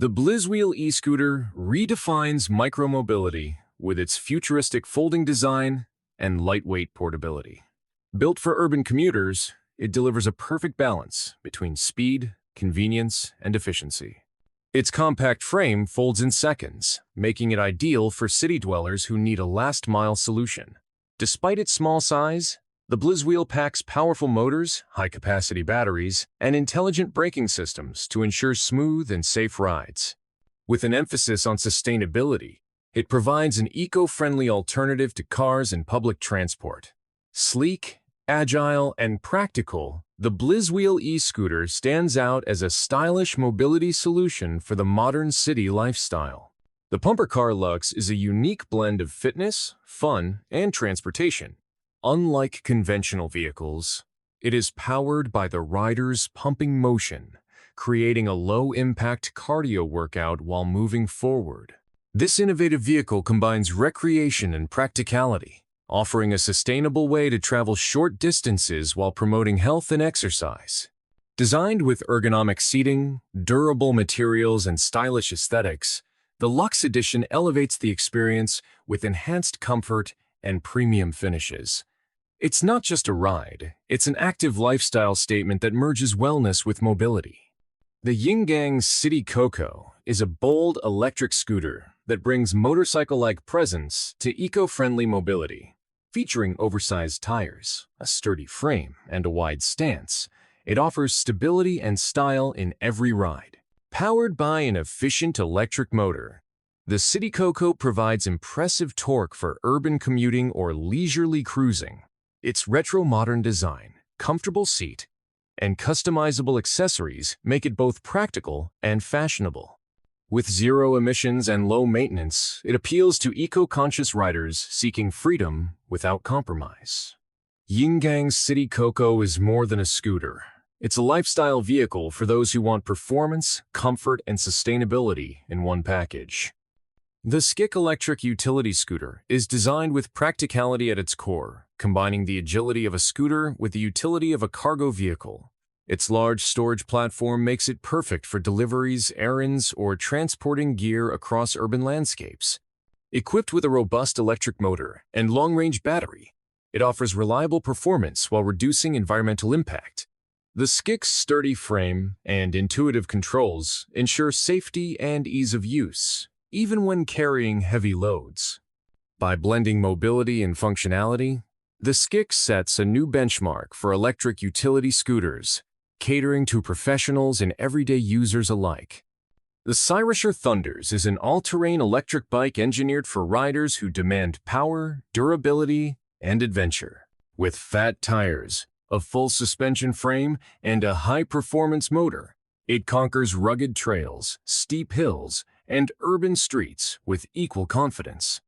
The Blizzhee e-scooter redefines micromobility with its futuristic folding design and lightweight portability. Built for urban commuters, it delivers a perfect balance between speed, convenience, and efficiency. Its compact frame folds in seconds, making it ideal for city dwellers who need a last-mile solution. Despite its small size, the Blizzhee packs powerful motors, high-capacity batteries, and intelligent braking systems to ensure smooth and safe rides. With an emphasis on sustainability, it provides an eco-friendly alternative to cars and public transport. Sleek, agile, and practical, the Blizzhee e-scooter stands out as a stylish mobility solution for the modern city lifestyle. The Pumper Car Lux is a unique blend of fitness, fun, and transportation. Unlike conventional vehicles, it is powered by the rider's pumping motion, creating a low-impact cardio workout while moving forward. This innovative vehicle combines recreation and practicality, offering a sustainable way to travel short distances while promoting health and exercise. Designed with ergonomic seating, durable materials, and stylish aesthetics, the Lux Edition elevates the experience with enhanced comfort and premium finishes. It's not just a ride, it's an active lifestyle statement that merges wellness with mobility. The Ying City Coco is a bold electric scooter that brings motorcycle-like presence to eco-friendly mobility. Featuring oversized tires, a sturdy frame, and a wide stance, it offers stability and style in every ride. Powered by an efficient electric motor, the City Coco provides impressive torque for urban commuting or leisurely cruising. Its retro-modern design, comfortable seat, and customizable accessories make it both practical and fashionable. With zero emissions and low maintenance, it appeals to eco-conscious riders seeking freedom without compromise. Ying's City Coco is more than a scooter. It's a lifestyle vehicle for those who want performance, comfort, and sustainability in one package. The Skick electric utility scooter is designed with practicality at its core, combining the agility of a scooter with the utility of a cargo vehicle. Its large storage platform makes it perfect for deliveries, errands, or transporting gear across urban landscapes. Equipped with a robust electric motor and long-range battery, it offers reliable performance while reducing environmental impact. The Skick's sturdy frame and intuitive controls ensure safety and ease of use, even when carrying heavy loads. By blending mobility and functionality, the Skick sets a new benchmark for electric utility scooters, catering to professionals and everyday users alike. The Cyrusher Thunders is an all-terrain electric bike engineered for riders who demand power, durability, and adventure. With fat tires, a full suspension frame, and a high-performance motor, it conquers rugged trails, steep hills, and urban streets with equal confidence.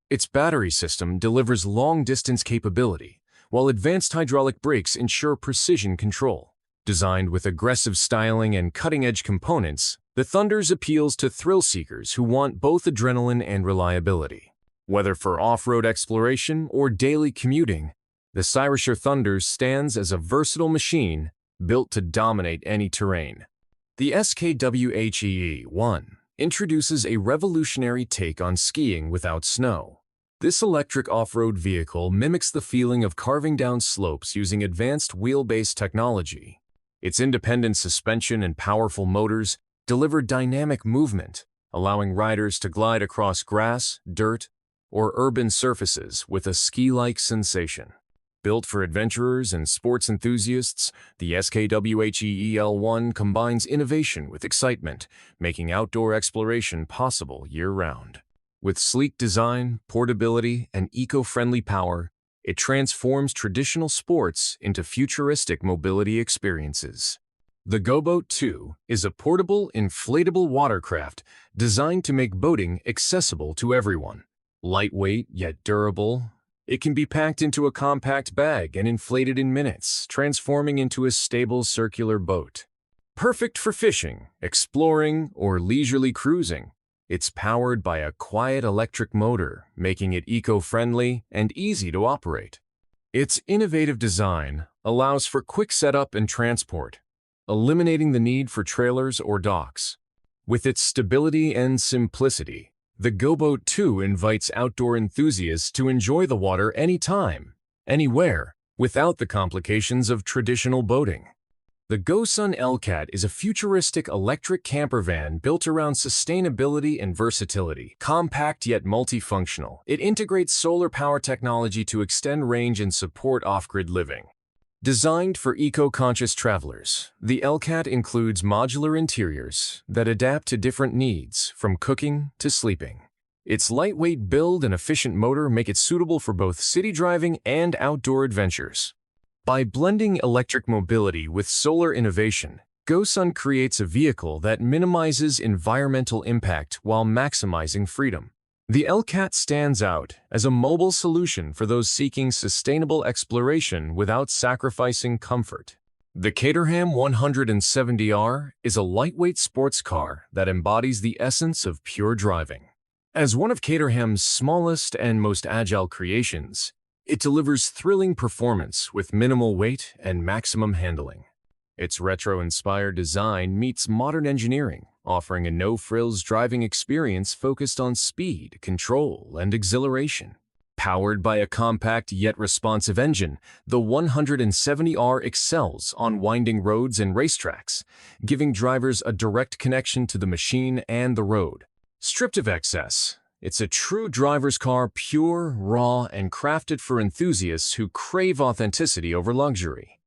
Its battery system delivers long-distance capability, while advanced hydraulic brakes ensure precision control. Designed with aggressive styling and cutting-edge components, the Thunders appeals to thrill-seekers who want both adrenaline and reliability. Whether for off-road exploration or daily commuting, the Cyrusher Thunders stands as a versatile machine built to dominate any terrain. The SKWheel introduces a revolutionary take on skiing without snow. This electric off-road vehicle mimics the feeling of carving down slopes using advanced wheel-based technology. Its independent suspension and powerful motors deliver dynamic movement, allowing riders to glide across grass, dirt, or urban surfaces with a ski-like sensation. Built for adventurers and sports enthusiasts, the SKWheel combines innovation with excitement, making outdoor exploration possible year-round. With sleek design, portability, and eco-friendly power, it transforms traditional sports into futuristic mobility experiences. The GoBoat 2 is a portable, inflatable watercraft designed to make boating accessible to everyone. Lightweight yet durable, it can be packed into a compact bag and inflated in minutes, transforming into a stable circular boat. Perfect for fishing, exploring, or leisurely cruising, it's powered by a quiet electric motor, making it eco-friendly and easy to operate. Its innovative design allows for quick setup and transport, eliminating the need for trailers or docks. With its stability and simplicity, the GoBoat 2 invites outdoor enthusiasts to enjoy the water anytime, anywhere, without the complications of traditional boating. The GoSun LCAT is a futuristic electric camper van built around sustainability and versatility. Compact yet multifunctional, it integrates solar power technology to extend range and support off-grid living. Designed for eco-conscious travelers, the LCAT includes modular interiors that adapt to different needs, from cooking to sleeping. Its lightweight build and efficient motor make it suitable for both city driving and outdoor adventures. By blending electric mobility with solar innovation, GoSun creates a vehicle that minimizes environmental impact while maximizing freedom. The LCAT stands out as a mobile solution for those seeking sustainable exploration without sacrificing comfort. The Caterham 170R is a lightweight sports car that embodies the essence of pure driving. As one of Caterham's smallest and most agile creations, it delivers thrilling performance with minimal weight and maximum handling. Its retro-inspired design meets modern engineering, offering a no-frills driving experience focused on speed, control, and exhilaration. Powered by a compact yet responsive engine, the 170R excels on winding roads and racetracks, giving drivers a direct connection to the machine and the road. Stripped of excess, it's a true driver's car, pure, raw, and crafted for enthusiasts who crave authenticity over luxury.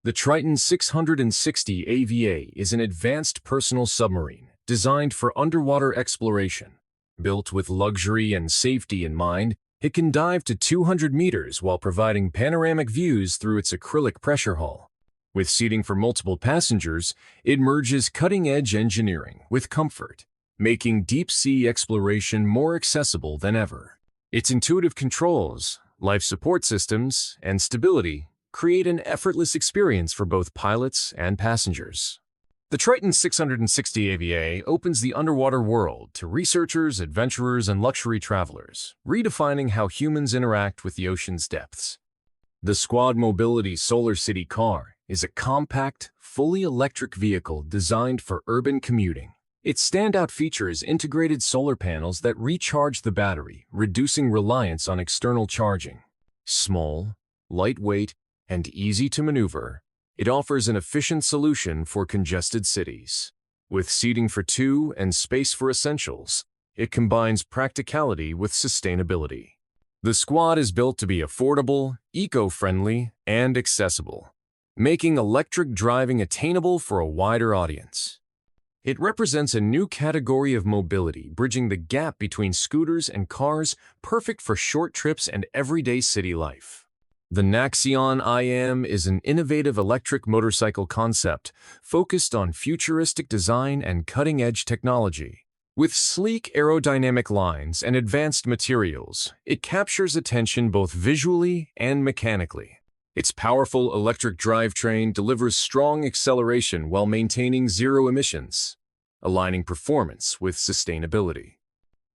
The Triton 660 AVA is an advanced personal submarine designed for underwater exploration. Built with luxury and safety in mind, it can dive to 200 meters while providing panoramic views through its acrylic pressure hull. With seating for multiple passengers, it merges cutting-edge engineering with comfort, making deep-sea exploration more accessible than ever. Its intuitive controls, life support systems, and stability create an effortless experience for both pilots and passengers. The Triton 660 AVA opens the underwater world to researchers, adventurers, and luxury travelers, redefining how humans interact with the ocean's depths. The Squad Mobility Solar City car is a compact, fully electric vehicle designed for urban commuting. Its standout feature is integrated solar panels that recharge the battery, reducing reliance on external charging. Small, lightweight, and easy to maneuver, it offers an efficient solution for congested cities. With seating for two and space for essentials, it combines practicality with sustainability. The Squad is built to be affordable, eco-friendly, and accessible, making electric driving attainable for a wider audience. It represents a new category of mobility, bridging the gap between scooters and cars, perfect for short trips and everyday city life. The Naxeon IM is an innovative electric motorcycle concept focused on futuristic design and cutting-edge technology. With sleek aerodynamic lines and advanced materials, it captures attention both visually and mechanically. Its powerful electric drivetrain delivers strong acceleration while maintaining zero emissions, aligning performance with sustainability.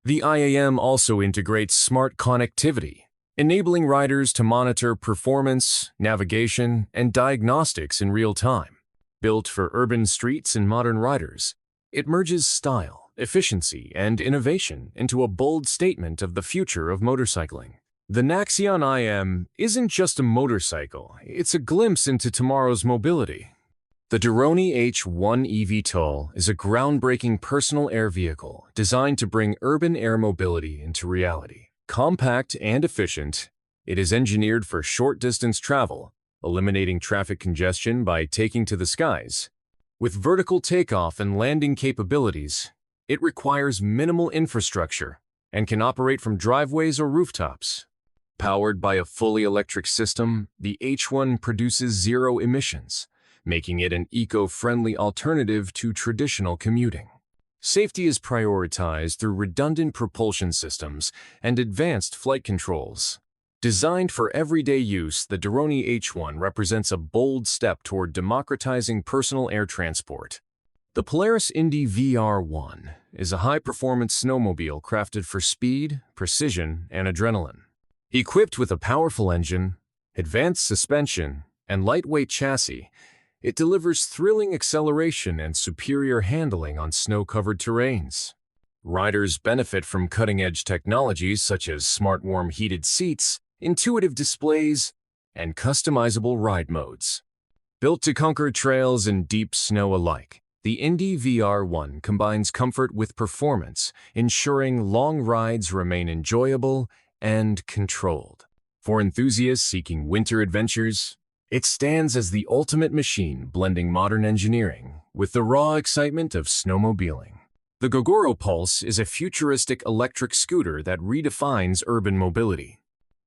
The IAM also integrates smart connectivity, enabling riders to monitor performance, navigation, and diagnostics in real time. Built for urban streets and modern riders, it merges style, efficiency, and innovation into a bold statement of the future of motorcycling. The Naxeon IM isn't just a motorcycle, it's a glimpse into tomorrow's mobility. The Deroni H1 eVTOL is a groundbreaking personal air vehicle designed to bring urban air mobility into reality. Compact and efficient, it is engineered for short-distance travel, eliminating traffic congestion by taking to the skies. With vertical takeoff and landing capabilities, it requires minimal infrastructure and can operate from driveways or rooftops. Powered by a fully electric system, the H1 produces zero emissions, making it an eco-friendly alternative to traditional commuting. Safety is prioritized through redundant propulsion systems and advanced flight controls. Designed for everyday use, the Deroni H1 represents a bold step toward democratizing personal air transport. The Polaris Indie VR1 is a high-performance snowmobile crafted for speed, precision, and adrenaline. Equipped with a powerful engine, advanced suspension, and lightweight chassis, It delivers thrilling acceleration and superior handling on snow-covered terrains. Riders benefit from cutting-edge technologies such as smart warm heated seats, intuitive displays, and customizable ride modes. Built to conquer trails and deep snow alike, the Indie VR1 combines comfort with performance, ensuring long rides remain enjoyable and controlled. For enthusiasts seeking winter adventures, it stands as the ultimate machine blending modern engineering with the raw excitement of snowmobiling. The Gogoro Pulse is a futuristic electric scooter that redefines urban mobility.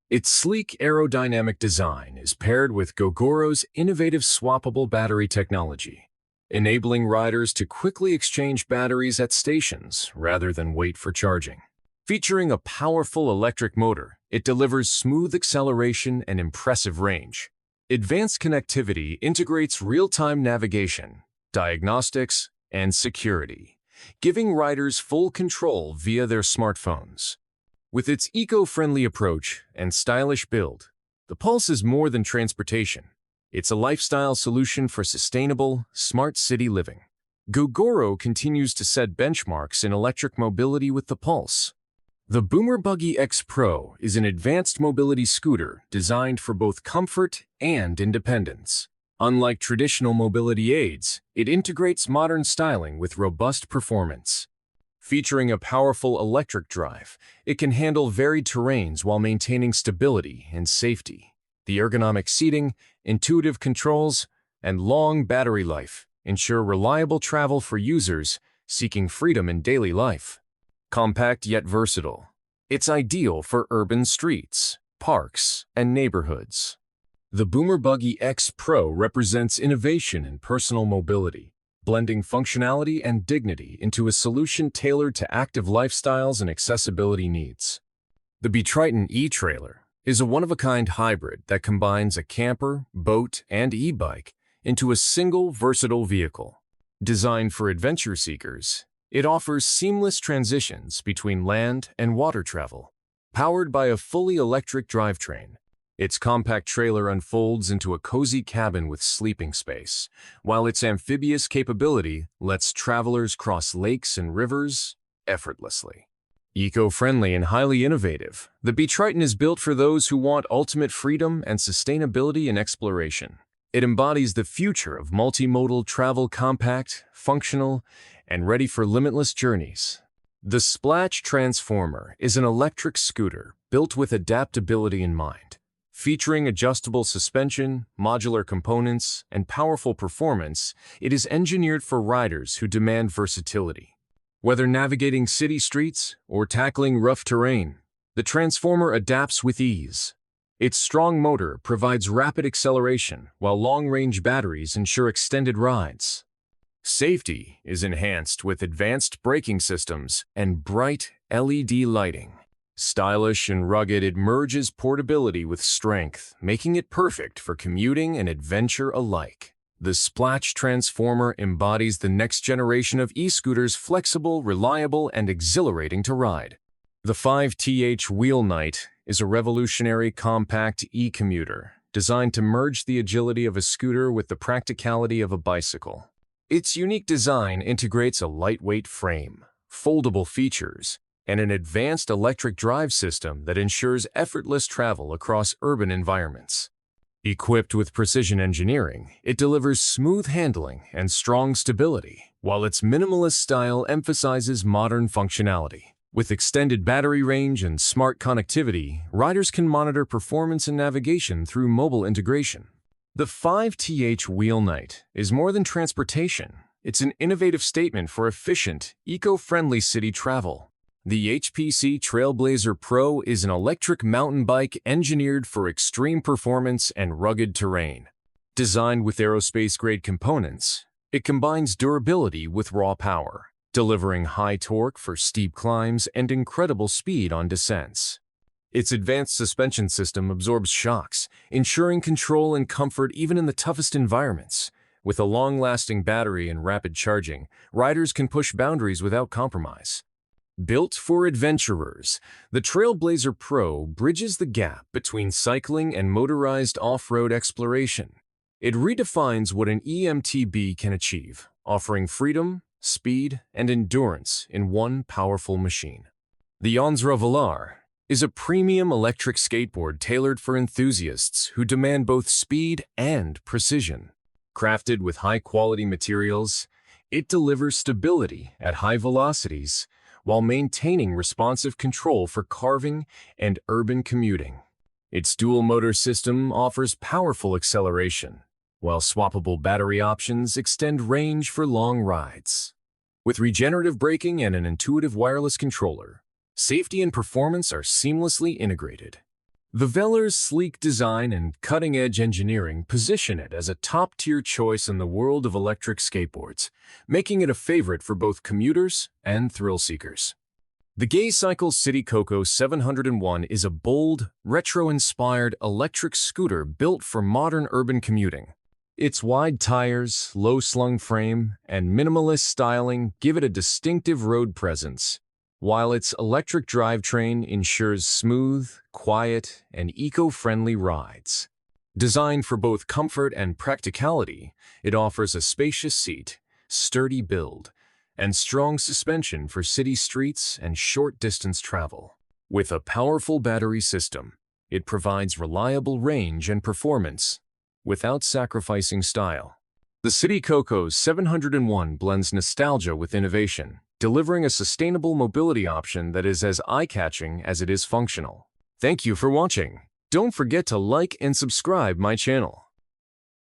Its sleek aerodynamic design is paired with Gogoro's innovative swappable battery technology, enabling riders to quickly exchange batteries at stations rather than wait for charging. Featuring a powerful electric motor, it delivers smooth acceleration and impressive range. Advanced connectivity integrates real-time navigation, diagnostics, and security, giving riders full control via their smartphones. With its eco-friendly approach and stylish build, the Pulse is more than transportation. It's a lifestyle solution for sustainable, smart city living. Gogoro continues to set benchmarks in electric mobility with the Pulse. The Buggy XPro is an advanced mobility scooter designed for both comfort and independence. Unlike traditional mobility aids, it integrates modern styling with robust performance. Featuring a powerful electric drive, it can handle varied terrains while maintaining stability and safety. The ergonomic seating, intuitive controls, and long battery life ensure reliable travel for users seeking freedom in daily life. Compact yet versatile, it's ideal for urban streets, parks, and neighborhoods. The Buggy XPro represents innovation in personal mobility, blending functionality and dignity into a solution tailored to active lifestyles and accessibility needs. The BeTriton e-trailer is a one-of-a-kind hybrid that combines a camper, boat, and e-bike into a single versatile vehicle. Designed for adventure seekers, it offers seamless transitions between land and water travel. Powered by a fully electric drivetrain, its compact trailer unfolds into a cozy cabin with sleeping space, while its amphibious capability lets travelers cross lakes and rivers effortlessly. Eco-friendly and highly innovative, the BeTriton is built for those who want ultimate freedom and sustainability in exploration. It embodies the future of multimodal travel, compact, functional, and ready for limitless journeys. The Splatch Transformer is an electric scooter built with adaptability in mind. Featuring adjustable suspension, modular components, and powerful performance, it is engineered for riders who demand versatility. Whether navigating city streets or tackling rough terrain, the Transformer adapts with ease. Its strong motor provides rapid acceleration, while long-range batteries ensure extended rides. Safety is enhanced with advanced braking systems and bright LED lighting. Stylish and rugged, it merges portability with strength, making it perfect for commuting and adventure alike. The Splatch Transformer embodies the next generation of e-scooters, flexible, reliable, and exhilarating to ride. The 5th Wheel Knight is a revolutionary compact e-commuter designed to merge the agility of a scooter with the practicality of a bicycle. Its unique design integrates a lightweight frame, foldable features, and an advanced electric drive system that ensures effortless travel across urban environments. Equipped with precision engineering, it delivers smooth handling and strong stability, while its minimalist style emphasizes modern functionality. With extended battery range and smart connectivity, riders can monitor performance and navigation through mobile integration. The 5th Wheel Knight is more than transportation. It's an innovative statement for efficient, eco-friendly city travel. The HPC Trailblazer Pro is an electric mountain bike engineered for extreme performance and rugged terrain. Designed with aerospace-grade components, it combines durability with raw power, delivering high torque for steep climbs and incredible speed on descents. Its advanced suspension system absorbs shocks, ensuring control and comfort even in the toughest environments. With a long-lasting battery and rapid charging, riders can push boundaries without compromise. Built for adventurers, the Trailblazer Pro bridges the gap between cycling and motorized off-road exploration. It redefines what an e-MTB can achieve, offering freedom, speed, and endurance in one powerful machine. The Onsra Velar is a premium electric skateboard tailored for enthusiasts who demand both speed and precision. Crafted with high-quality materials, it delivers stability at high velocities while maintaining responsive control for carving and urban commuting. Its dual-motor system offers powerful acceleration, while swappable battery options extend range for long rides. With regenerative braking and an intuitive wireless controller, safety and performance are seamlessly integrated. The Velar's sleek design and cutting-edge engineering position it as a top-tier choice in the world of electric skateboards, making it a favorite for both commuters and thrill-seekers. The GoSun City Coco 701 is a bold, retro-inspired electric scooter built for modern urban commuting. Its wide tires, low-slung frame, and minimalist styling give it a distinctive road presence, while its electric drivetrain ensures smooth, quiet, and eco-friendly rides. Designed for both comfort and practicality, it offers a spacious seat, sturdy build, and strong suspension for city streets and short-distance travel. With a powerful battery system, it provides reliable range and performance without sacrificing style. The City Coco 701 blends nostalgia with innovation, delivering a sustainable mobility option that is as eye-catching as it is functional. Thank you for watching. Don't forget to like and subscribe my channel.